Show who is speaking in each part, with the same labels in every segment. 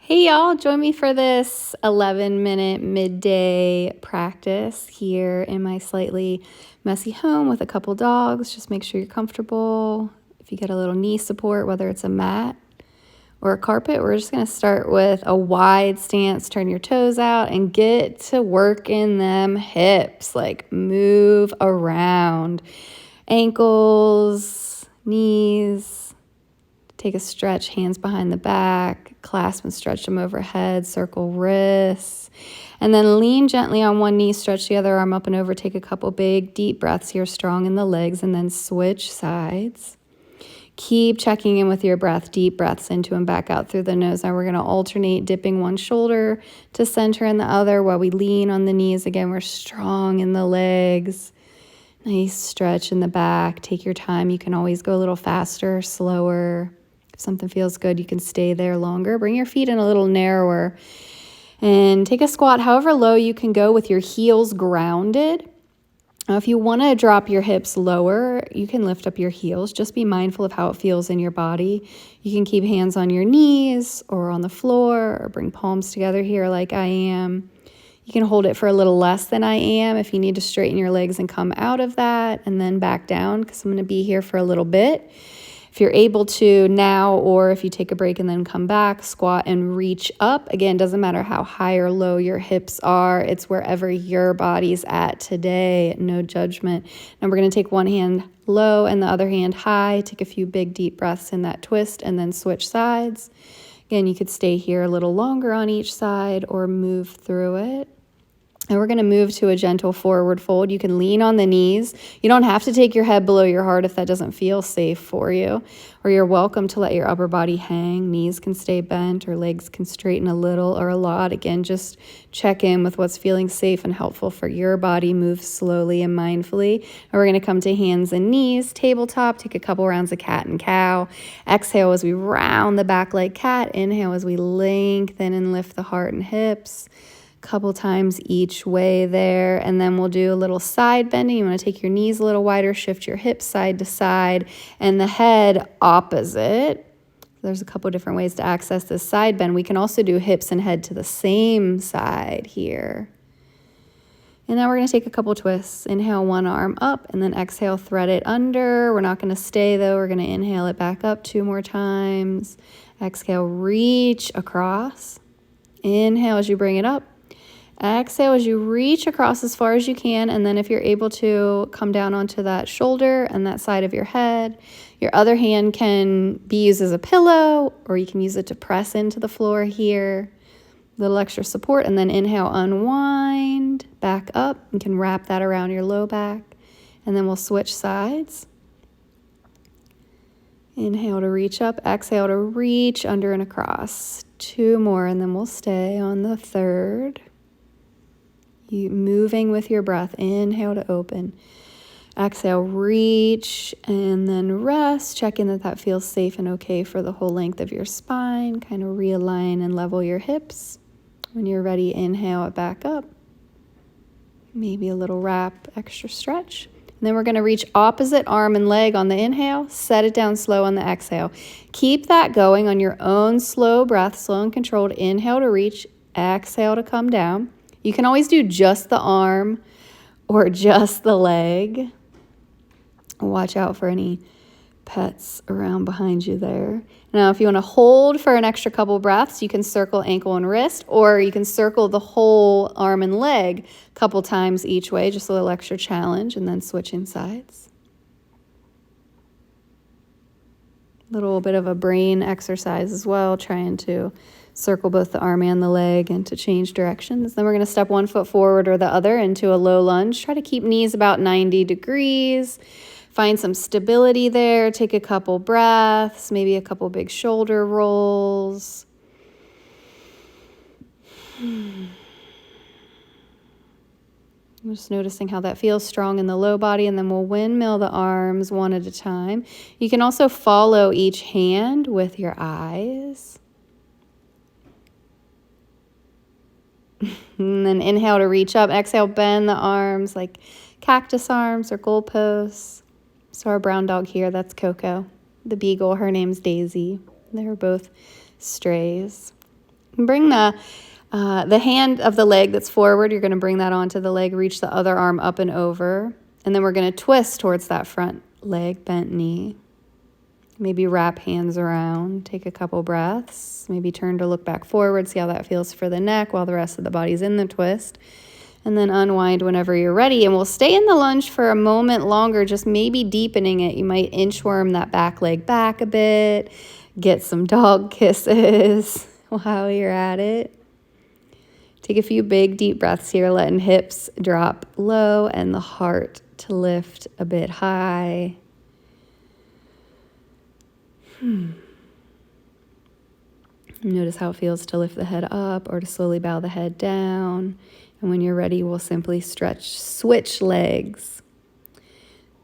Speaker 1: Hey y'all, join me for this 11-minute midday practice here in my slightly messy home with a couple dogs. Just make sure you're comfortable. If you get a little knee support, whether it's a mat or a carpet, we're just going to start with a wide stance. Turn your toes out and get to work in them hips. Like move around. Ankles, knees. Take a stretch, hands behind the back, clasp and stretch them overhead, circle wrists, and then lean gently on one knee, stretch the other arm up and over, take a couple big deep breaths here, strong in the legs, and then switch sides. Keep checking in with your breath, deep breaths into and back out through the nose. Now we're going to alternate dipping one shoulder to center and the other while we lean on the knees. Again, we're strong in the legs. Nice stretch in the back. Take your time. You can always go a little faster, slower. If something feels good, you can stay there longer. Bring your feet in a little narrower and take a squat however low you can go with your heels grounded. Now, if you want to drop your hips lower, you can lift up your heels. Just be mindful of how it feels in your body. You can keep hands on your knees or on the floor or bring palms together here like I am. You can hold it for a little less than I am if you need to straighten your legs and come out of that and then back down because I'm going to be here for a little bit. If you're able to now, or if you take a break and then come back, squat and reach up. Again, doesn't matter how high or low your hips are. It's wherever your body's at today. No judgment. Now we're going to take one hand low and the other hand high. Take a few big deep breaths in that twist and then switch sides. Again, you could stay here a little longer on each side or move through it. And we're going to move to a gentle forward fold. You can lean on the knees. You don't have to take your head below your heart if that doesn't feel safe for you. Or you're welcome to let your upper body hang. Knees can stay bent or legs can straighten a little or a lot. Again, just check in with what's feeling safe and helpful for your body. Move slowly and mindfully. And we're going to come to hands and knees. Tabletop. Take a couple rounds of cat and cow. Exhale as we round the back like cat. Inhale as we lengthen and lift the heart and hips. Couple times each way there, and then we'll do a little side bending. You want to take your knees a little wider, shift your hips side to side and the head opposite. There's a couple different ways to access this side bend. We can also do hips and head to the same side here. And now we're going to take a couple twists. Inhale one arm up and then exhale, thread it under. We're not going to stay though. We're going to inhale it back up 2 more times. Exhale, reach across. Inhale as you bring it up. Exhale as you reach across as far as you can, and then if you're able to, come down onto that shoulder and that side of your head. Your other hand can be used as a pillow, or you can use it to press into the floor here. A little extra support, and then inhale, unwind, back up. You can wrap that around your low back, and then we'll switch sides. Inhale to reach up, exhale to reach under and across. 2 more, and then we'll stay on the third. You moving with your breath. Inhale to open. Exhale, reach, and then rest. Check in that feels safe and okay for the whole length of your spine. Kind of realign and level your hips. When you're ready, inhale it back up. Maybe a little wrap, extra stretch. And then we're going to reach opposite arm and leg on the inhale. Set it down slow on the exhale. Keep that going on your own slow breath, slow and controlled. Inhale to reach, exhale to come down. You can always do just the arm or just the leg. Watch out for any pets around behind you there. Now, if you want to hold for an extra couple breaths, you can circle ankle and wrist, or you can circle the whole arm and leg a couple times each way, just a little extra challenge, and then switching sides. A little bit of a brain exercise as well, trying to circle both the arm and the leg and to change directions. Then we're going to step 1 foot forward or the other into a low lunge. Try to keep knees about 90 degrees. Find some stability there. Take a couple breaths, maybe a couple big shoulder rolls. I'm just noticing how that feels strong in the low body, and then we'll windmill the arms one at a time. You can also follow each hand with your eyes. And then inhale to reach up. Exhale, bend the arms like cactus arms or goalposts. So our brown dog here, that's Coco. The beagle, her name's Daisy. They're both strays. Bring the hand of the leg that's forward, you're going to bring that onto the leg, reach the other arm up and over. And then we're going to twist towards that front leg, bent knee. Maybe wrap hands around, take a couple breaths. Maybe turn to look back forward, see how that feels for the neck while the rest of the body's in the twist. And then unwind whenever you're ready. And we'll stay in the lunge for a moment longer, just maybe deepening it. You might inchworm that back leg back a bit, get some dog kisses while you're at it. Take a few big deep breaths here, letting hips drop low and the heart to lift a bit high. Notice how it feels to lift the head up or to slowly bow the head down. And when you're ready, we'll simply switch legs.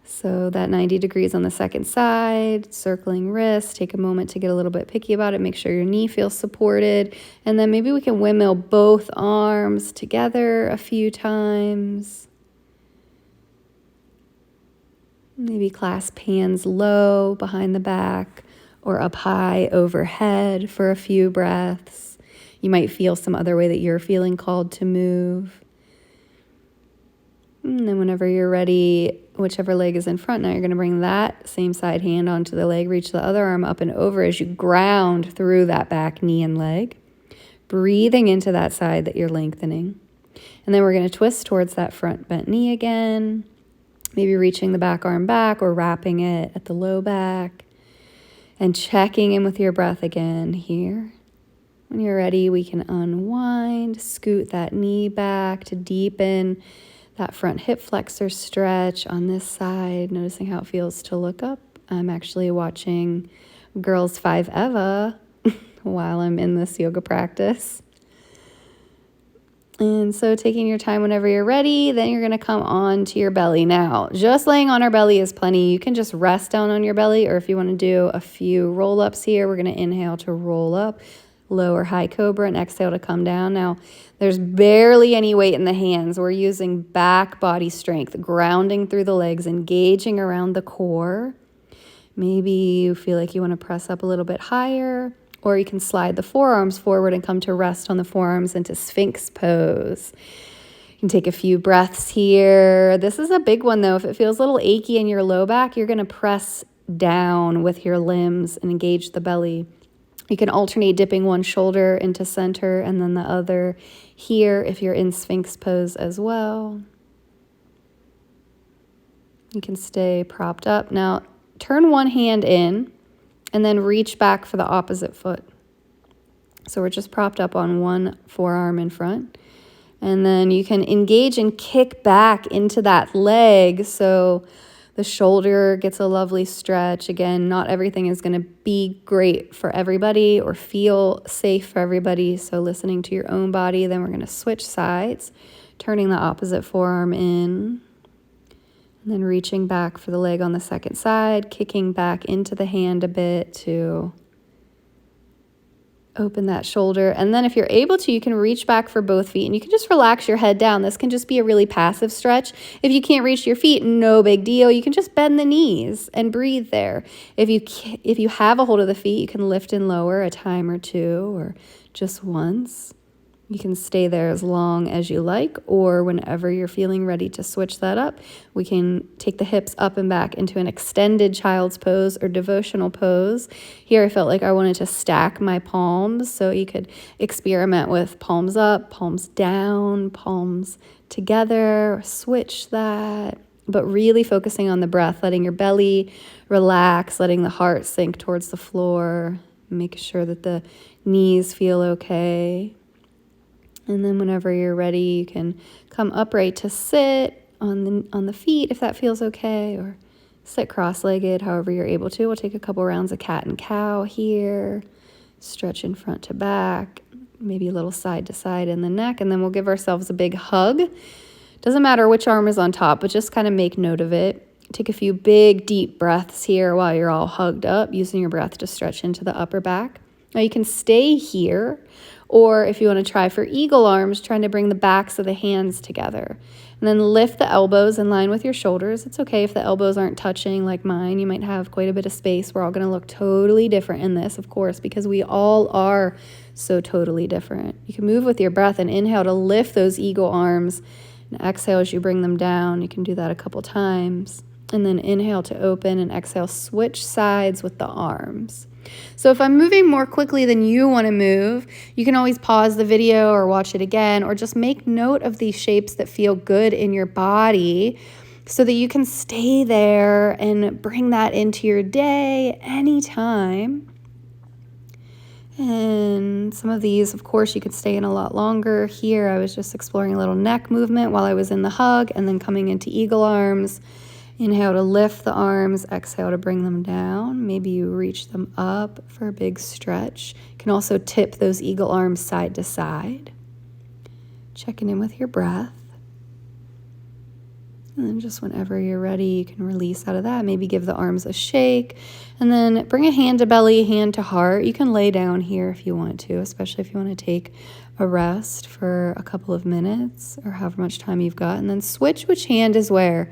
Speaker 1: So that 90 degrees on the second side, circling wrists. Take a moment to get a little bit picky about it. Make sure your knee feels supported. And then maybe we can windmill both arms together a few times. Maybe clasp hands low behind the back or up high overhead for a few breaths. You might feel some other way that you're feeling called to move. And then whenever you're ready, whichever leg is in front, now you're going to bring that same side hand onto the leg, reach the other arm up and over as you ground through that back knee and leg, breathing into that side that you're lengthening. And then we're going to twist towards that front bent knee again, maybe reaching the back arm back or wrapping it at the low back and checking in with your breath again here. When you're ready, we can unwind, scoot that knee back to deepen that front hip flexor stretch on this side, noticing how it feels to look up. I'm actually watching Girls 5 Eva while I'm in this yoga practice. And so taking your time whenever you're ready, then you're going to come on to your belly. Now, just laying on our belly is plenty. You can just rest down on your belly, or if you want to do a few roll-ups here, we're going to inhale to roll up, lower high cobra, and exhale to come down. Now, there's barely any weight in the hands. We're using back body strength, grounding through the legs, engaging around the core. Maybe you feel like you want to press up a little bit higher, or you can slide the forearms forward and come to rest on the forearms into Sphinx pose. You can take a few breaths here. This is a big one, though. If it feels a little achy in your low back, you're going to press down with your limbs and engage the belly. You can alternate dipping one shoulder into center and then the other here if you're in Sphinx pose as well. You can stay propped up. Now, turn one hand in and then reach back for the opposite foot. So we're just propped up on one forearm in front. And then you can engage and kick back into that leg so the shoulder gets a lovely stretch. Again, not everything is going to be great for everybody or feel safe for everybody. So listening to your own body. Then we're going to switch sides, turning the opposite forearm in. And then reaching back for the leg on the second side, kicking back into the hand a bit to open that shoulder. And then if you're able to, you can reach back for both feet and you can just relax your head down. This can just be a really passive stretch. If you can't reach your feet, no big deal. You can just bend the knees and breathe there. If you have a hold of the feet, you can lift and lower a time or two or just once. You can stay there as long as you like, or whenever you're feeling ready to switch that up, we can take the hips up and back into an extended child's pose or devotional pose. Here I felt like I wanted to stack my palms, so you could experiment with palms up, palms down, palms together, or switch that, but really focusing on the breath, letting your belly relax, letting the heart sink towards the floor, making sure that the knees feel okay. And then whenever you're ready, you can come upright to sit on the feet if that feels okay, or sit cross-legged, however you're able to. We'll take a couple rounds of cat and cow here, stretch in front to back, maybe a little side to side in the neck, and then we'll give ourselves a big hug. Doesn't matter which arm is on top, but just kind of make note of it. Take a few big, deep breaths here while you're all hugged up, using your breath to stretch into the upper back. Now you can stay here, Or if you want to try for eagle arms, trying to bring the backs of the hands together. And then lift the elbows in line with your shoulders. It's okay if the elbows aren't touching like mine. You might have quite a bit of space. We're all going to look totally different in this, of course, because we all are so totally different. You can move with your breath and inhale to lift those eagle arms. And exhale as you bring them down. You can do that a couple times. And then inhale to open and exhale, switch sides with the arms. So if I'm moving more quickly than you want to move, you can always pause the video or watch it again, or just make note of these shapes that feel good in your body so that you can stay there and bring that into your day anytime. And some of these, of course, you could stay in a lot longer. Here, I was just exploring a little neck movement while I was in the hug, and then coming into eagle arms. Inhale to lift the arms, exhale to bring them down. Maybe you reach them up for a big stretch. You can also tip those eagle arms side to side. Checking in with your breath. And then just whenever you're ready, you can release out of that. Maybe give the arms a shake. And then bring a hand to belly, hand to heart. You can lay down here if you want to, especially if you want to take a rest for a couple of minutes or however much time you've got. And then switch which hand is where.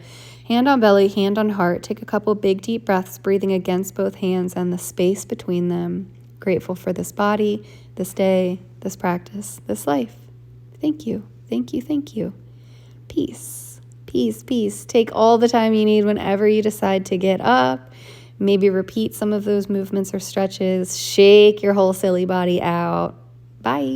Speaker 1: Hand on belly, hand on heart. Take a couple big deep breaths, breathing against both hands and the space between them. Grateful for this body, this day, this practice, this life. Thank you, thank you, thank you. Peace, peace, peace. Take all the time you need whenever you decide to get up. Maybe repeat some of those movements or stretches. Shake your whole silly body out. Bye.